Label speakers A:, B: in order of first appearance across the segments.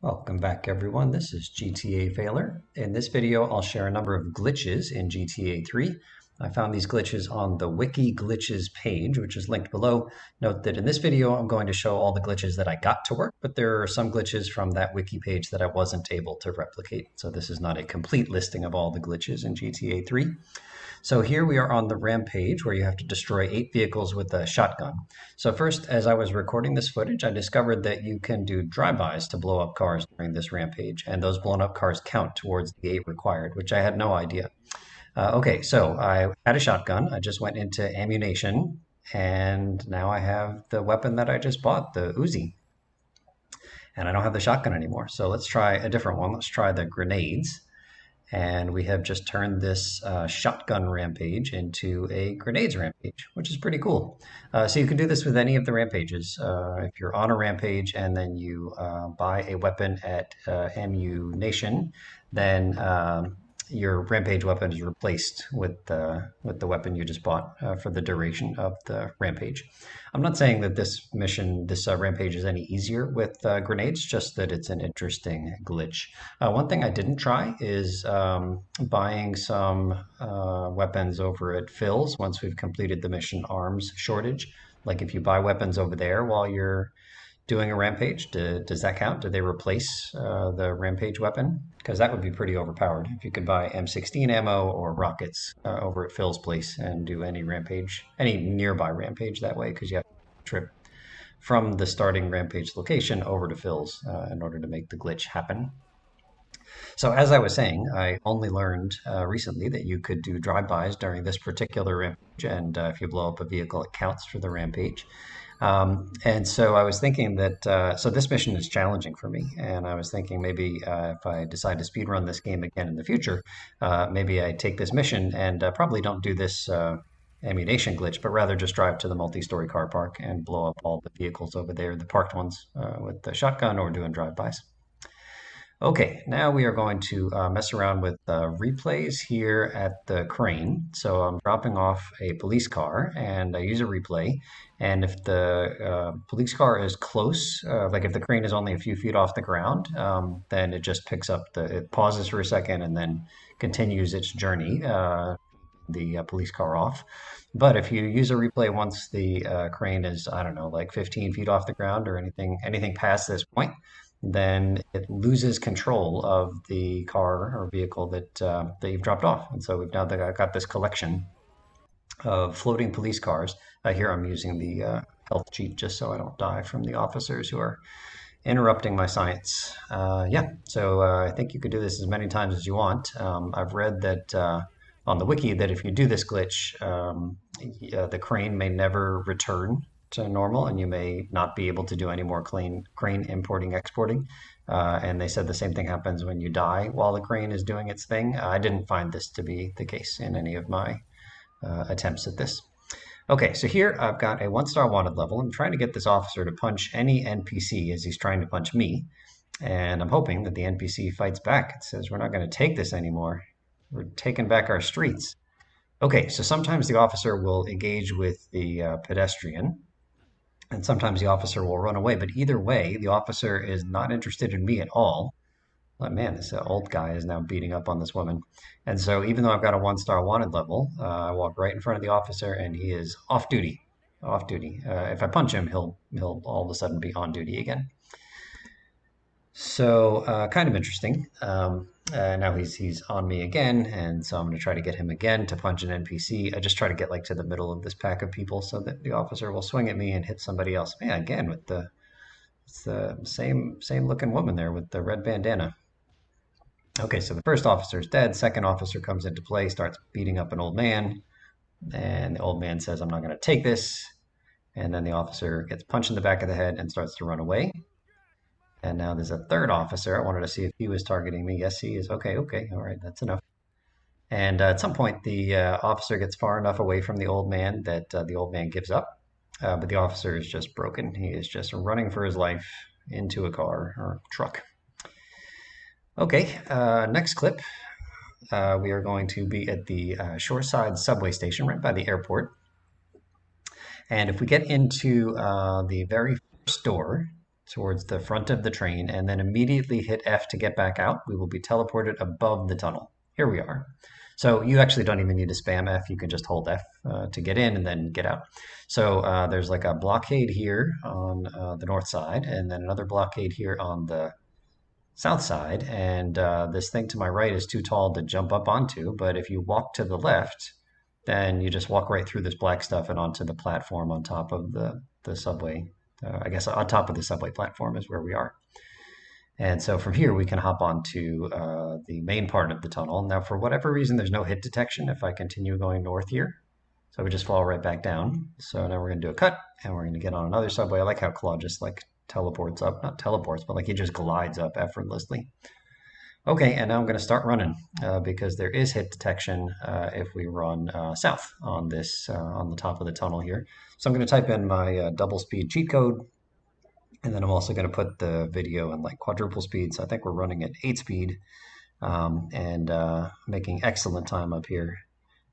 A: Welcome back, everyone. This is GTA Veiler. In this video, I'll share a number of glitches in GTA 3. I found these glitches on the wiki glitches page, which is linked below. Note that in this video, I'm going to show all the glitches that I got to work, but there are some glitches from that wiki page that I wasn't able to replicate. So this is not a complete listing of all the glitches in GTA 3. So here we are on the rampage where you have to destroy 8 vehicles with a shotgun. So first, as I was recording this footage, I discovered that you can do drive-bys to blow up cars during this rampage, and those blown up cars count towards the 8 required, which I had no idea. Okay, so I had a shotgun. I just went into ammunition, and now I have the weapon that I just bought, the Uzi. And I don't have the shotgun anymore. So let's try a different one. Let's try the grenades. And we have just turned this shotgun rampage into a grenades rampage, which is pretty cool. So you can do this with any of the rampages. If you're on a rampage and then you buy a weapon at ammunition, then your rampage weapon is replaced with the weapon you just bought for the duration of the rampage. I'm not saying that this mission, this rampage is any easier with grenades, just that it's an interesting glitch. One thing I didn't try is buying some weapons over at Phil's once we've completed the mission arms shortage. Like if you buy weapons over there while you're doing a rampage, does that count? Do they replace the rampage weapon? Because that would be pretty overpowered if you could buy M16 ammo or rockets over at Phil's place and do any rampage, any nearby rampage that way, because you have to trip from the starting rampage location over to Phil's in order to make the glitch happen. So as I was saying, I only learned recently that you could do drive-bys during this particular rampage, and if you blow up a vehicle, it counts for the rampage. And so I was thinking that, so this mission is challenging for me, and I was thinking maybe if I decide to speedrun this game again in the future, maybe I take this mission and probably don't do this ammunition glitch, but rather just drive to the multi-story car park and blow up all the vehicles over there, the parked ones, with the shotgun or doing drive-bys. Okay, now we are going to mess around with replays here at the crane. So I'm dropping off a police car and I use a replay. And if the police car is close, like if the crane is only a few feet off the ground, then it just picks up it pauses for a second and then continues its journey, the police car off. But if you use a replay once the crane is, I don't know, like 15 feet off the ground or anything past this point, then it loses control of the car or vehicle that you've dropped off. And so we've now got this collection of floating police cars. Here I'm using the health cheat just so I don't die from the officers who are interrupting my science. Yeah, so I think you could do this as many times as you want. I've read that on the wiki that if you do this glitch, the crane may never return to normal, and you may not be able to do any more crane importing, exporting. And they said the same thing happens when you die while the crane is doing its thing. I didn't find this to be the case in any of my attempts at this. Okay, so here I've got a 1-star wanted level. I'm trying to get this officer to punch any NPC as he's trying to punch me. And I'm hoping that the NPC fights back. It says, we're not going to take this anymore. We're taking back our streets. Okay, so sometimes the officer will engage with the pedestrian, and sometimes the officer will run away. But either way, the officer is not interested in me at all. Like, man, this old guy is now beating up on this woman. And so even though I've got a 1-star wanted level, I walk right in front of the officer and he is off duty. Off duty. If I punch him, he'll all of a sudden be on duty again. So kind of interesting. Now he's on me again, and so I'm going to try to get him again to punch an NPC. I just try to get like to the middle of this pack of people so that the officer will swing at me and hit somebody else. Man, again with it's the same looking woman there with the red bandana. Okay, so the first officer is dead. Second officer comes into play, starts beating up an old man, and the old man says, "I'm not going to take this." And then the officer gets punched in the back of the head and starts to run away. And now there's a third officer. I wanted to see if he was targeting me. Yes, he is. Okay, all right, that's enough. And at some point, the officer gets far enough away from the old man that the old man gives up. But the officer is just broken. He is just running for his life into a car or truck. Okay, next clip. We are going to be at the Shoreside subway station right by the airport. And if we get into the very first door, towards the front of the train and then immediately hit F to get back out, we will be teleported above the tunnel. Here we are. So you actually don't even need to spam F. You can just hold F to get in and then get out. So there's like a blockade here on the north side and then another blockade here on the south side. And this thing to my right is too tall to jump up onto. But if you walk to the left, then you just walk right through this black stuff and onto the platform on top of the subway. I guess on top of the subway platform is where we are. And so from here, we can hop onto the main part of the tunnel. Now, for whatever reason, there's no hit detection if I continue going north here. So we just fall right back down. So now we're going to do a cut, and we're going to get on another subway. I like how Claude just like teleports up, not teleports, but like he just glides up effortlessly. Okay, and now I'm going to start running because there is hit detection if we run south on this on the top of the tunnel here. So I'm going to type in my double speed cheat code, and then I'm also going to put the video in like quadruple speed. So I think we're running at 8 speed and making excellent time up here.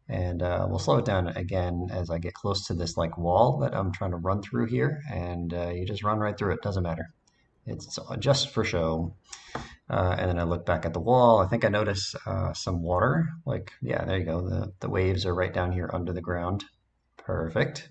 A: And we'll slow it down again as I get close to this like wall that I'm trying to run through here. And you just run right through it. Doesn't matter. It's just for show. And then I look back at the wall. I think I notice some water. Like, yeah, there you go. The waves are right down here under the ground. Perfect.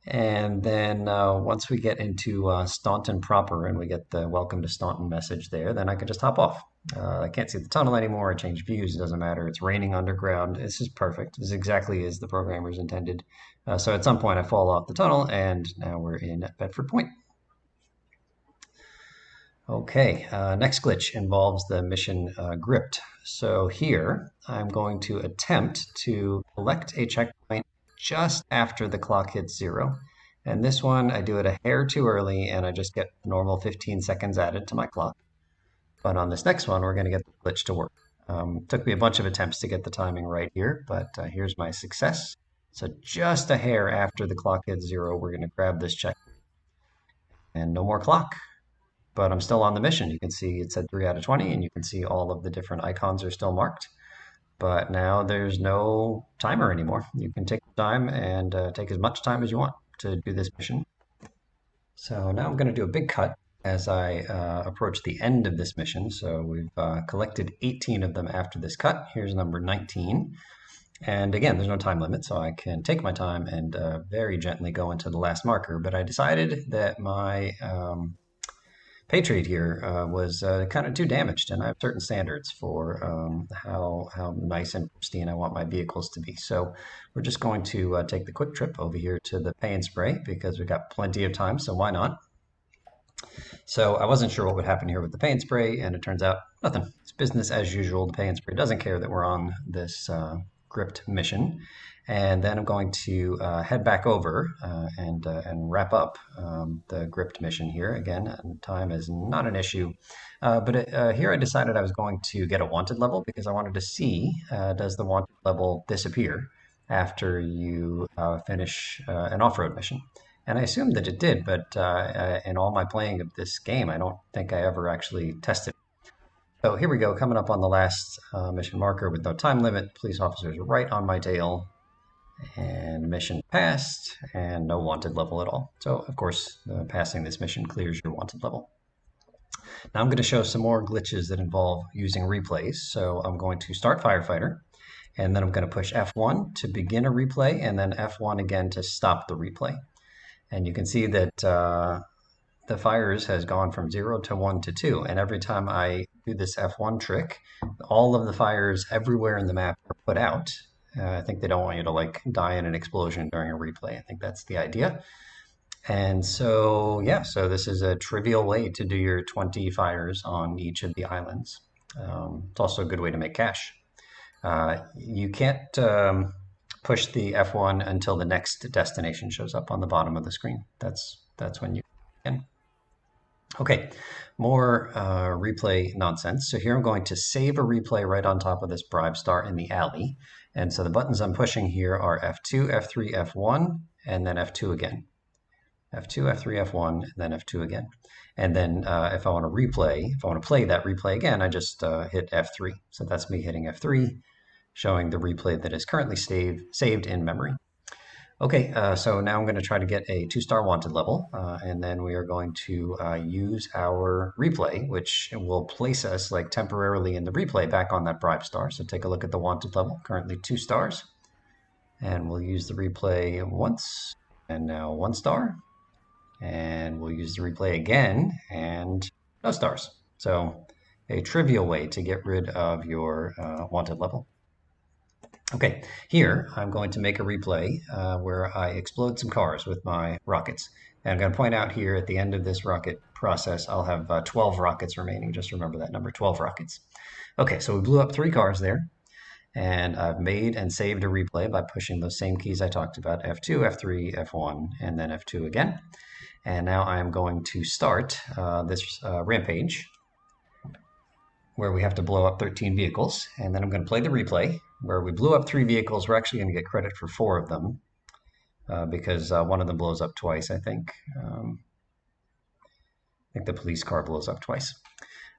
A: And then once we get into Staunton proper and we get the welcome to Staunton message there, then I can just hop off. I can't see the tunnel anymore. I change views. It doesn't matter. It's raining underground. This is perfect. This is exactly as the programmers intended. So at some point I fall off the tunnel and now we're in Bedford Point. Okay, next glitch involves the mission Gripped. So here I'm going to attempt to collect a checkpoint just after the clock hits 0. And this one, I do it a hair too early and I just get normal 15 seconds added to my clock. But on this next one, we're going to get the glitch to work. Took me a bunch of attempts to get the timing right here, but here's my success. So just a hair after the clock hits 0, we're going to grab this check. And no more clock. But I'm still on the mission. You can see it said 3 out of 20, and you can see all of the different icons are still marked. But now there's no timer anymore. You can take time and take as much time as you want to do this mission. So now I'm going to do a big cut as I approach the end of this mission. So we've collected 18 of them after this cut. Here's number 19. And again, there's no time limit, so I can take my time and very gently go into the last marker. But I decided that my Patriot here was kind of too damaged, and I have certain standards for how nice and pristine I want my vehicles to be. So we're just going to take the quick trip over here to the Pay and Spray because we've got plenty of time, so why not? So I wasn't sure what would happen here with the Pay and Spray, and it turns out nothing. It's business as usual. The Pay and Spray doesn't care that we're on this Gripped mission. And then I'm going to head back over and wrap up the Gripped mission here. Again, time is not an issue. But here I decided I was going to get a wanted level because I wanted to see, does the wanted level disappear after you finish an off-road mission? And I assumed that it did, but in all my playing of this game, I don't think I ever actually tested it. So here we go, coming up on the last mission marker with no time limit. Police officers are right on my tail. And mission passed, and no wanted level at all. So, of course, passing this mission clears your wanted level. Now I'm going to show some more glitches that involve using replays. So I'm going to start Firefighter, and then I'm going to push F1 to begin a replay, and then F1 again to stop the replay. And you can see that the fires has gone from 0 to 1 to 2. And every time I do this F1 trick, all of the fires everywhere in the map are put out. I think they don't want you to like die in an explosion during a replay. I think that's the idea. And so, yeah, so this is a trivial way to do your 20 fires on each of the islands. It's also a good way to make cash. You can't push the F1 until the next destination shows up on the bottom of the screen. That's when you can. Okay, more replay nonsense. So here I'm going to save a replay right on top of this bribe star in the alley. And so the buttons I'm pushing here are F2, F3, F1, and then F2 again. F2, F3, F1, and then F2 again. And then if I want to replay, if I want to play that replay again, I just hit F3. So that's me hitting F3, showing the replay that is currently saved in memory. Okay, so now I'm going to try to get a 2-star wanted level, and then we are going to use our replay, which will place us like temporarily in the replay back on that bribe star. So take a look at the wanted level, currently 2 stars, and we'll use the replay once, and now 1 star, and we'll use the replay again, and no stars. So a trivial way to get rid of your wanted level. Okay, here I'm going to make a replay where I explode some cars with my rockets. And I'm going to point out here at the end of this rocket process, I'll have 12 rockets remaining. Just remember that number, 12 rockets. Okay, so we blew up 3 cars there. And I've made and saved a replay by pushing those same keys I talked about, F2, F3, F1, and then F2 again. And now I'm going to start this rampage where we have to blow up 13 vehicles. And then I'm going to play the replay where we blew up 3 vehicles. We're actually going to get credit for 4 of them because one of them blows up twice, I think. I think the police car blows up twice.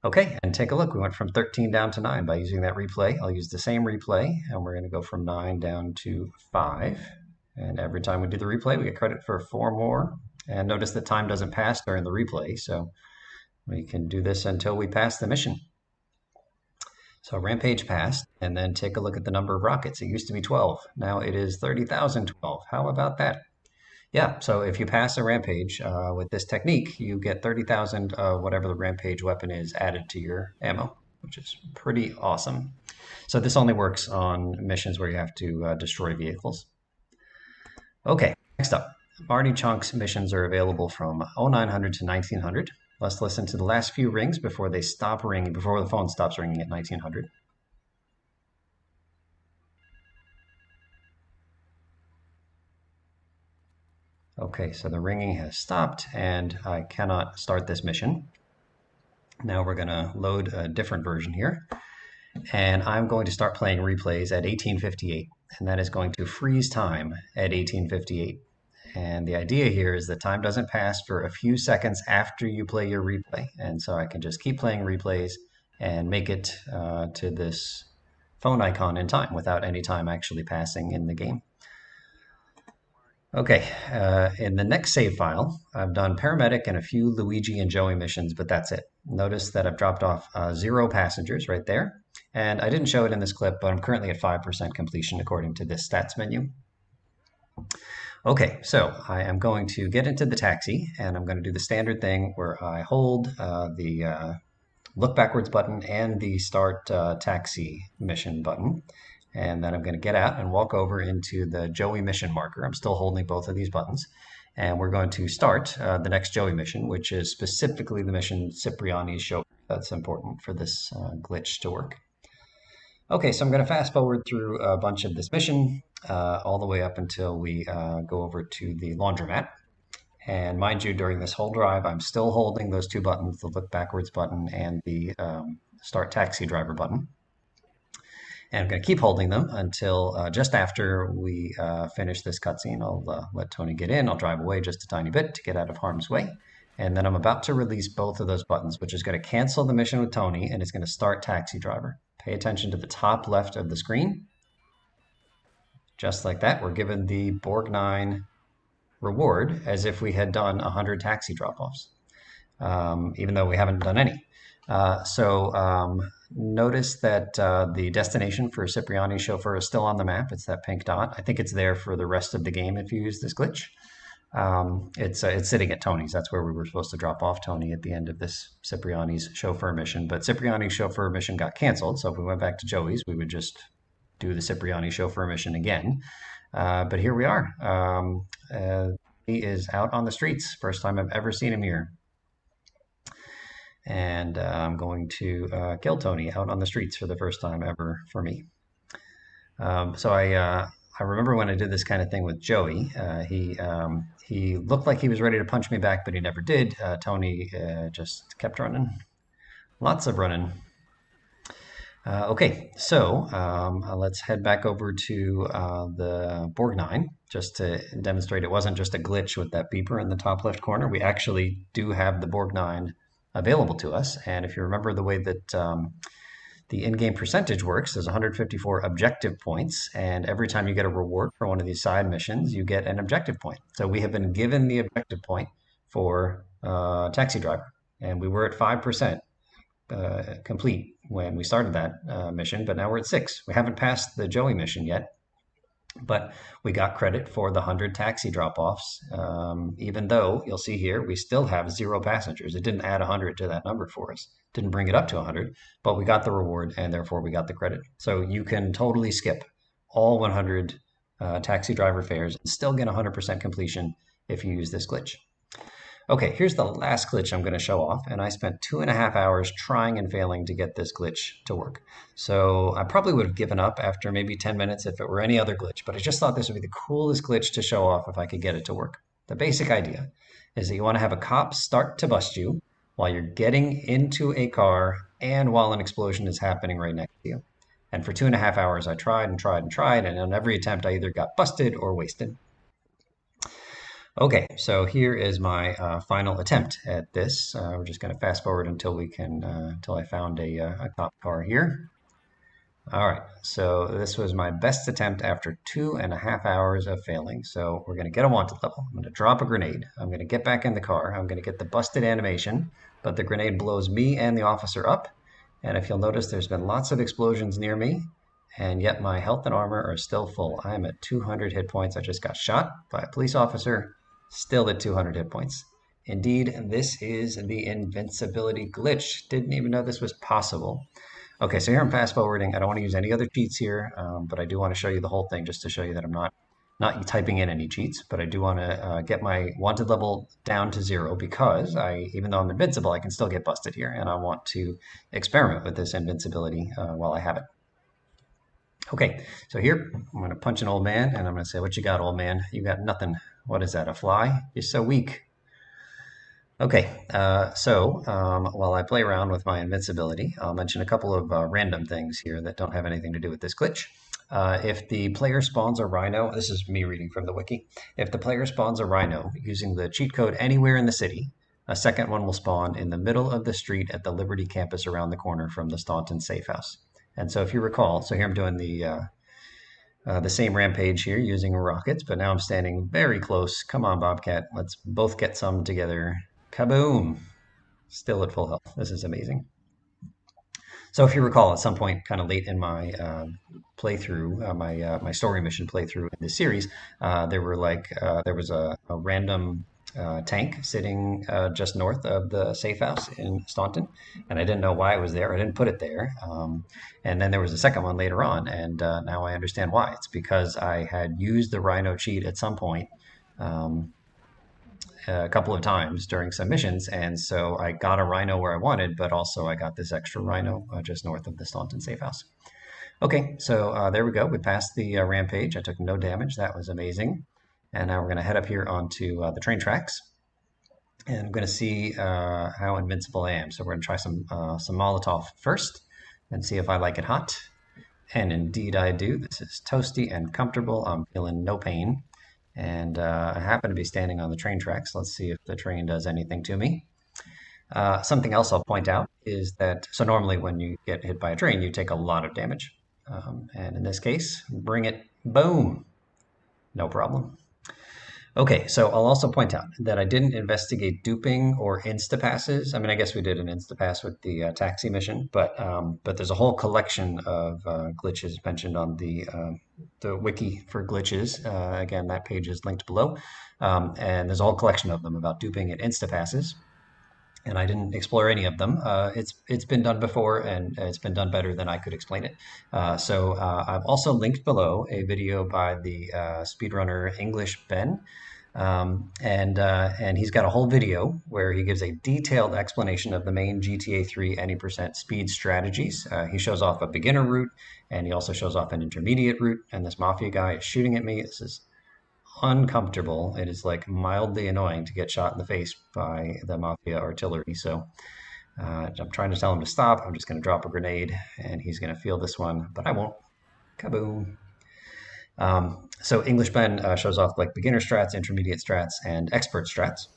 A: Okay, and take a look. We went from 13 down to 9 by using that replay. I'll use the same replay, and we're going to go from 9 down to 5. And every time we do the replay, we get credit for 4 more. And notice that time doesn't pass during the replay, so we can do this until we pass the mission. So rampage passed, and then take a look at the number of rockets. It used to be 12. Now it is 30,012. How about that? Yeah, so if you pass a rampage with this technique, you get 30,000 whatever the rampage weapon is added to your ammo, which is pretty awesome. So this only works on missions where you have to destroy vehicles. Okay, next up, Marty Chunk's missions are available from 0900 to 1900. Let's listen to the last few rings before they stop ringing, before the phone stops ringing at 1900. Okay, so the ringing has stopped and I cannot start this mission. Now we're going to load a different version here. And I'm going to start playing replays at 1858. And that is going to freeze time at 1858. And the idea here is that time doesn't pass for a few seconds after you play your replay. And so I can just keep playing replays and make it to this phone icon in time without any time actually passing in the game. Okay, in the next save file, I've done paramedic and a few Luigi and Joey missions, but that's it. Notice that I've dropped off 0 passengers right there. And I didn't show it in this clip, but I'm currently at 5% completion according to this stats menu. Okay, so I am going to get into the taxi, and I'm going to do the standard thing where I hold the look backwards button and the start taxi mission button. And then I'm going to get out and walk over into the Joey mission marker. I'm still holding both of these buttons. And we're going to start the next Joey mission, which is specifically the mission Cipriani's chauffeur. That's important for this glitch to work. Okay, so I'm going to fast forward through a bunch of this mission all the way up until we go over to the laundromat. And mind you, during this whole drive, I'm still holding those 2 buttons, the look backwards button and the start taxi driver button. And I'm going to keep holding them until just after we finish this cutscene. I'll let Toni get in. I'll drive away just a tiny bit to get out of harm's way. And then I'm about to release both of those buttons, which is going to cancel the mission with Toni, and it's going to start Taxi Driver. Pay attention to the top left of the screen. Just like that, we're given the Borg 9 reward as if we had done 100 taxi drop-offs, even though we haven't done any. Notice that the destination for Cipriani's chauffeur is still on the map. It's that pink dot. I think it's there for the rest of the game if you use this glitch. It's sitting at Toni's. That's where we were supposed to drop off Toni at the end of this Cipriani's chauffeur mission. But Cipriani's chauffeur mission got canceled. So if we went back to Joey's, we would just do the Cipriani chauffeur mission again. But here we are. He is out on the streets. First time I've ever seen him here. And I'm going to kill Toni out on the streets for the first time ever for me. I remember when I did this kind of thing with Joey, he looked like he was ready to punch me back, but he never did. Toni just kept running. Lots of running. Okay, so let's head back over to the Borg 9 just to demonstrate it wasn't just a glitch with that beeper in the top left corner. We actually do have the Borg 9 available to us. And if you remember the way that The in-game percentage works. There's 154 objective points, and every time you get a reward for one of these side missions, you get an objective point. So we have been given the objective point for taxi driver, and we were at 5% complete when we started that mission, but now we're at 6. We haven't passed the Joey mission yet, but we got credit for the 100 taxi drop-offs, even though you'll see here we still have 0 passengers. It didn't add 100 to that number for us, didn't bring it up to 100, but we got the reward and therefore we got the credit. So you can totally skip all 100 taxi driver fares and still get 100% completion if you use this glitch. Okay, here's the last glitch I'm going to show off, and I spent 2.5 hours trying and failing to get this glitch to work. So I probably would have given up after maybe 10 minutes if it were any other glitch, but I just thought this would be the coolest glitch to show off if I could get it to work. The basic idea is that you want to have a cop start to bust you while you're getting into a car and while an explosion is happening right next to you. And for 2.5 hours, I tried and tried and tried, and on every attempt, I either got busted or wasted. Okay, so here is my final attempt at this. We're just going to fast forward until we can, until I found a cop car here. All right, so this was my best attempt after 2.5 hours of failing. So we're going to get a wanted level. I'm going to drop a grenade. I'm going to get back in the car. I'm going to get the busted animation, but the grenade blows me and the officer up. And if you'll notice, there's been lots of explosions near me, and yet my health and armor are still full. I am at 200 hit points. I just got shot by a police officer. Still at 200 hit points. Indeed, this is the invincibility glitch. Didn't even know this was possible. Okay, so here I'm fast forwarding. I don't want to use any other cheats here, but I do want to show you the whole thing just to show you that I'm not typing in any cheats, but I do want to get my wanted level down to 0 because even though I'm invincible, I can still get busted here, and I want to experiment with this invincibility while I have it. Okay, so here I'm going to punch an old man, and I'm going to say, "What you got, old man? You got nothing. What is that, a fly? You're so weak." Okay, while I play around with my invincibility, I'll mention a couple of random things here that don't have anything to do with this glitch. If the player spawns a rhino, this is me reading from the wiki. If the player spawns a rhino using the cheat code anywhere in the city, a second one will spawn in the middle of the street at the Liberty campus around the corner from the Staunton safe house. And so if you recall, so here I'm doing the same rampage here using rockets, but now I'm standing very close. Come on, Bobcat. Let's both get some together. Kaboom! Still at full health. This is amazing. So if you recall, at some point, kind of late in my playthrough, my story mission playthrough in this series, there was a random tank sitting just north of the safe house in Staunton, and I didn't know why it was there. I didn't put it there. And then there was a second one later on, and now I understand why. It's because I had used the Rhino cheat at some point a couple of times during some missions, and so I got a Rhino where I wanted, but also I got this extra Rhino just north of the Staunton safe house. Okay, so there we go. We passed the rampage. I took no damage. That was amazing. And now we're going to head up here onto the train tracks. And I'm going to see how invincible I am. So we're going to try some Molotov first and see if I like it hot. And indeed I do. This is toasty and comfortable. I'm feeling no pain. And I happen to be standing on the train tracks. Let's see if the train does anything to me. Something else I'll point out is that, so normally when you get hit by a train, you take a lot of damage. And in this case, bring it, boom, no problem. Okay, so I'll also point out that I didn't investigate duping or instapasses. I mean, I guess we did an instapass with the taxi mission, but there's a whole collection of glitches mentioned on the wiki for glitches. Again, that page is linked below, and there's a whole collection of them about duping and instapasses. And I didn't explore any of them. It's been done before, and it's been done better than I could explain it. So I've also linked below a video by the speedrunner English Ben, and he's got a whole video where he gives a detailed explanation of the main GTA 3 any percent speed strategies. He shows off a beginner route, and he also shows off an intermediate route. And this mafia guy is shooting at me. This is uncomfortable. It is like mildly annoying to get shot in the face by the mafia artillery. So I'm trying to tell him to stop. I'm just going to drop a grenade, and he's going to feel this one, but I won't. Kaboom. So English Ben shows off like beginner strats, intermediate strats, and expert strats.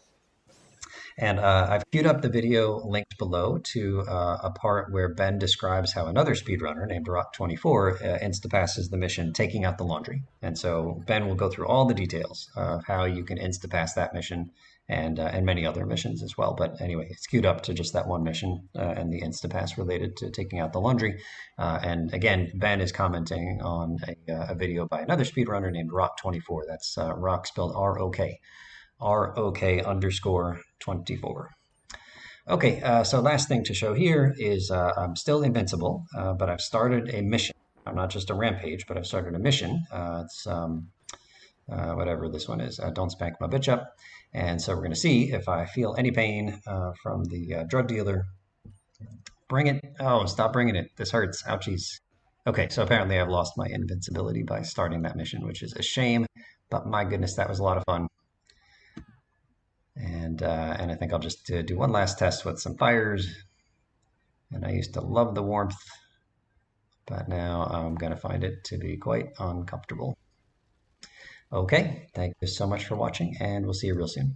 A: And I've queued up the video linked below to a part where Ben describes how another speedrunner named Rock24 instapasses the mission taking out the laundry. And so Ben will go through all the details of how you can instapass that mission and many other missions as well. But anyway, it's queued up to just that one mission and the instapass related to taking out the laundry. And again, Ben is commenting on a video by another speedrunner named Rock24. That's Rock spelled R-O-K. ROK underscore 24. Okay, so last thing to show here is I'm still invincible, but I've started a mission. I'm not just a rampage, but I've started a mission. It's whatever this one is. Don't spank my bitch up. And so we're going to see if I feel any pain from the drug dealer. Bring it. Oh, stop bringing it. This hurts. Ouchies. Okay, so apparently I've lost my invincibility by starting that mission, which is a shame. But my goodness, that was a lot of fun. And I think I'll just do one last test with some fires. And I used to love the warmth, but now I'm going to find it to be quite uncomfortable. Okay, thank you so much for watching, and we'll see you real soon.